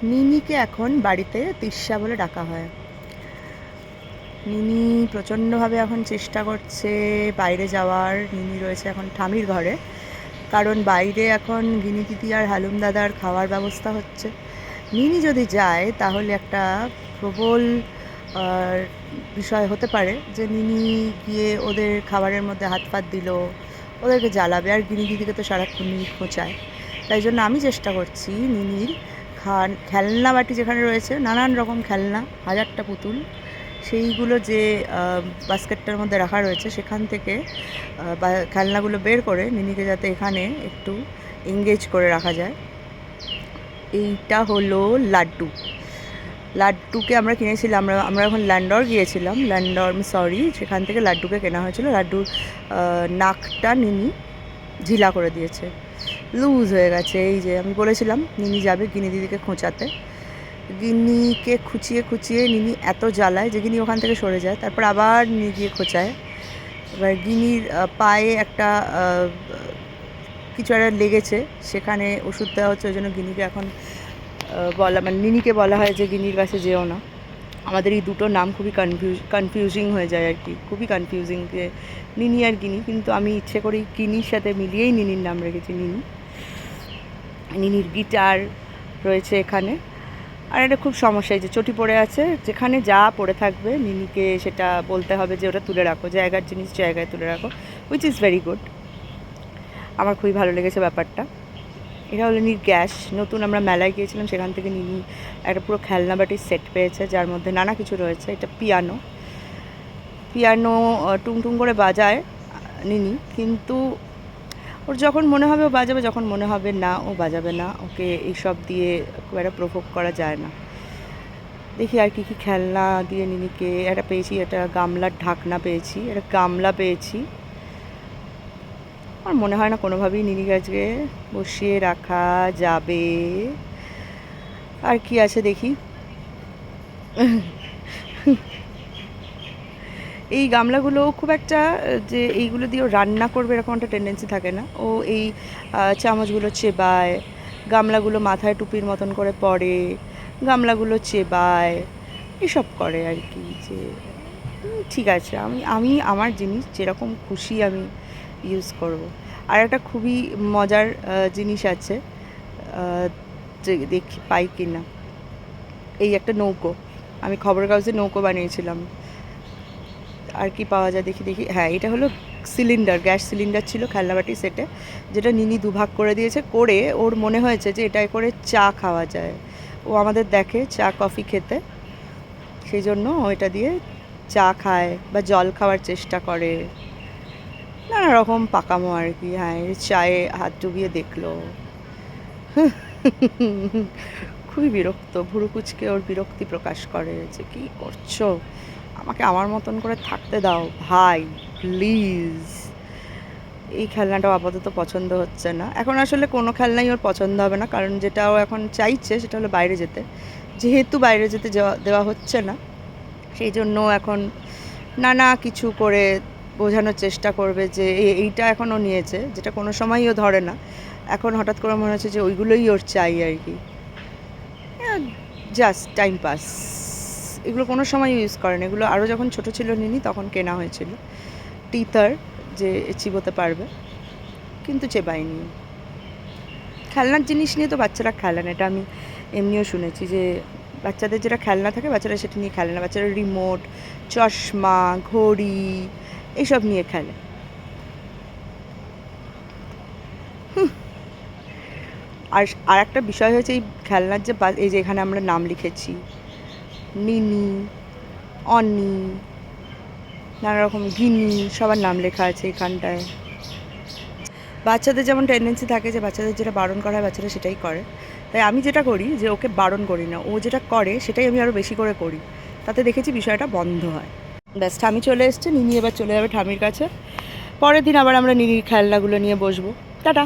নিনিকে এখন বাড়িতে তিস্যা বলে ডাকা হয়। নিনি প্রচণ্ডভাবে এখন চেষ্টা করছে বাইরে যাওয়ার। নিনি রয়েছে এখন ঠামির ঘরে, কারণ বাইরে এখন গিনি দিদি আর হালুম দাদার খাওয়ার ব্যবস্থা হচ্ছে। নিনি যদি যায় তাহলে একটা প্রবল বিষয় হতে পারে যে নিনি গিয়ে ওদের খাবারের মধ্যে হাত ফাত দিল, ওদেরকে জ্বালাবে। আর গিনি দিদিকে তো সারাক্ষণ নিনি খোঁচায়। তাই জন্য আমি চেষ্টা করছি নিনির খেলনা বাটি যেখানে রয়েছে, নানান রকম খেলনা, হাজারটা পুতুল, সেইগুলো যে বাস্কেটটার মধ্যে রাখা রয়েছে সেখান থেকে খেলনাগুলো বের করে নিনিকে যাতে এখানে একটু এঙ্গেজ করে রাখা যায়। এইটা হলো লাড্ডু। লাড্ডুকে আমরা কিনেছিলাম, আমরা এখন ল্যান্ডর গিয়েছিলাম, সেখান থেকে লাড্ডুকে কেনা হয়েছিল। লাড্ডুর নাকটা নিনি ঢিলা করে দিয়েছে, লুজ হয়ে গেছে। এই যে আমি বলেছিলাম নিনি যাবে গিনি দিদিকে খোঁচাতে, গিনিকে খুঁচিয়ে খুঁচিয়ে নিনি এত জ্বালায় যে গিনি ওখান থেকে সরে যায়, তারপর আবার নিনি গিয়ে খোঁচায়। এবার গিনির পায়ে একটা কিছু একটা লেগেছে, সেখানে ওষুধ দেওয়া হচ্ছে। ওই জন্য গিনিকে এখন নিনিকে বলা হয় যে গিনির কাছে যেও না। আমাদের এই দুটো নাম খুবই কনফিউজিং হয়ে যায় আর কি, খুবই কনফিউজিং যে নিনি আর গিনি। কিন্তু আমি ইচ্ছে করেই গিনির সাথে মিলিয়েই নিনির নাম রেখেছি নিনি। নিনির গিটার রয়েছে এখানে। আর এটা খুব সমস্যা, যে চটি পড়ে আছে, যেখানে যা পড়ে থাকবে নিনিকে সেটা বলতে হবে যে ওটা তুলে রাখো, জায়গার জিনিস জায়গায় তুলে রাখো, হুইচ ইজ ভেরি গুড। আমার খুবই ভালো লেগেছে ব্যাপারটা। এটা হলো নিনির গ্যাস। নতুন আমরা মেলায় গিয়েছিলাম, সেখান থেকে নিনি একটা পুরো খেলনা বাটির সেট পেয়েছে, যার মধ্যে নানা কিছু রয়েছে। এটা পিয়ানো টুংটুং করে বাজায় নিনি, কিন্তু ওর যখন মনে হবে ও বাজাবে, যখন মনে হবে না ও বাজাবে না। ওকে এইসব দিয়ে খুব একটা প্রভোগ করা যায় না। দেখি আর কি খেলনা দিয়ে নিনিকে একটা পেয়েছি, একটা গামলার ঢাকনা পেয়েছি, একটা গামলা পেয়েছি। আমার মনে হয় না কোনোভাবেই নিনি গাছকে বসিয়ে রাখা যাবে। আর কি আছে দেখি। এই গামলাগুলো খুব একটা যে এইগুলো দিয়েও রান্না করবে এরকম একটা টেন্ডেন্সি থাকে না। ও এই চামচগুলো চেবায়, গামলাগুলো মাথায় টুপির মতন করে পরে, গামলাগুলো চেবায়, এসব করে আর কি। যে ঠিক আছে, আমি আমার জিনিস যেরকম খুশি আমি ইউজ করব। আর একটা খুবই মজার জিনিস আছে, যে দেখি পাই কি না। এই একটা নৌকো, আমি খবরের কাগজে নৌকো বানিয়েছিলাম। আর কি পাওয়া যায় দেখি দেখি। হ্যাঁ, এটা হলো সিলিন্ডার, গ্যাস সিলিন্ডার ছিল খেলনাবাটি সেটে, যেটা নিনি দুভাগ করে দিয়েছে। করে ওর মনে হয়েছে যে এটায় করে চা খাওয়া যায়। ও আমাদের দেখে চা কফি খেতে, সেই জন্য ও এটা দিয়ে চা খায় বা জল খাওয়ার চেষ্টা করে, নানা রকম পাকামো আর কি। হ্যাঁ, চায়ে হাত ডুবিয়ে দেখলো। খুবই বিরক্ত, ভুরু কুচকে ওর বিরক্তি প্রকাশ করে যে কী করছো, আমাকে আমার মতন করে থাকতে দাও ভাই, প্লিজ। এই খেলনাটাও আপাতত পছন্দ হচ্ছে না। এখন আসলে কোনো খেলনাই ওর পছন্দ হবে না, কারণ যেটা ও এখন চাইছে সেটা হলো বাইরে যেতে। যেহেতু বাইরে যেতে দেওয়া হচ্ছে না, সেই জন্য এখন নানা কিছু করে বোঝানোর চেষ্টা করবে যে এইটা এখনও নিয়েছে, যেটা কোনো সময়ই ও ধরে না। এখন হঠাৎ করে মনে হচ্ছে যে ওইগুলোই ওর চাই আর কি। Just time pass. এগুলো কোনো সময় ইউজ করেন, এগুলো আরও যখন ছোট ছিল নিনি তখন কেনা হয়েছিল, টিথার যে চিবোতে পারবে, কিন্তু চেবাইনি। খেলনার জিনিস নিয়ে তো বাচ্চারা খেলে না, এটা আমি এমনিও শুনেছি যে বাচ্চাদের যেটা খেলনা থাকে বাচ্চারা সেটা নিয়ে খেলে না। বাচ্চারা রিমোট, চশমা, ঘড়ি এইসব নিয়ে খেলে। আর একটা বিষয় হয়েছে এই খেলনার যে এই যে এখানে আমরা নাম লিখেছি, নিনি, অনি, নানা রকম গিনি, সবার নাম লেখা আছে এখানটায়। বাচ্চাদের যেমন টেন্ডেন্সি থাকে যে বাচ্চাদের যেটা বারণ করা হয় বাচ্চারা সেটাই করে, তাই আমি যেটা করি যে ওকে বারণ করি না, ও যেটা করে সেটাই আমি আরও বেশি করে করি, তাতে দেখেছি বিষয়টা বন্ধ হয়। ব্যাস, ঠামি চলে এসছে, নিনি এবার চলে যাবে ঠামির কাছে। পরের দিন আবার আমরা নিনির খেলনাগুলো নিয়ে বসবো। টাটা।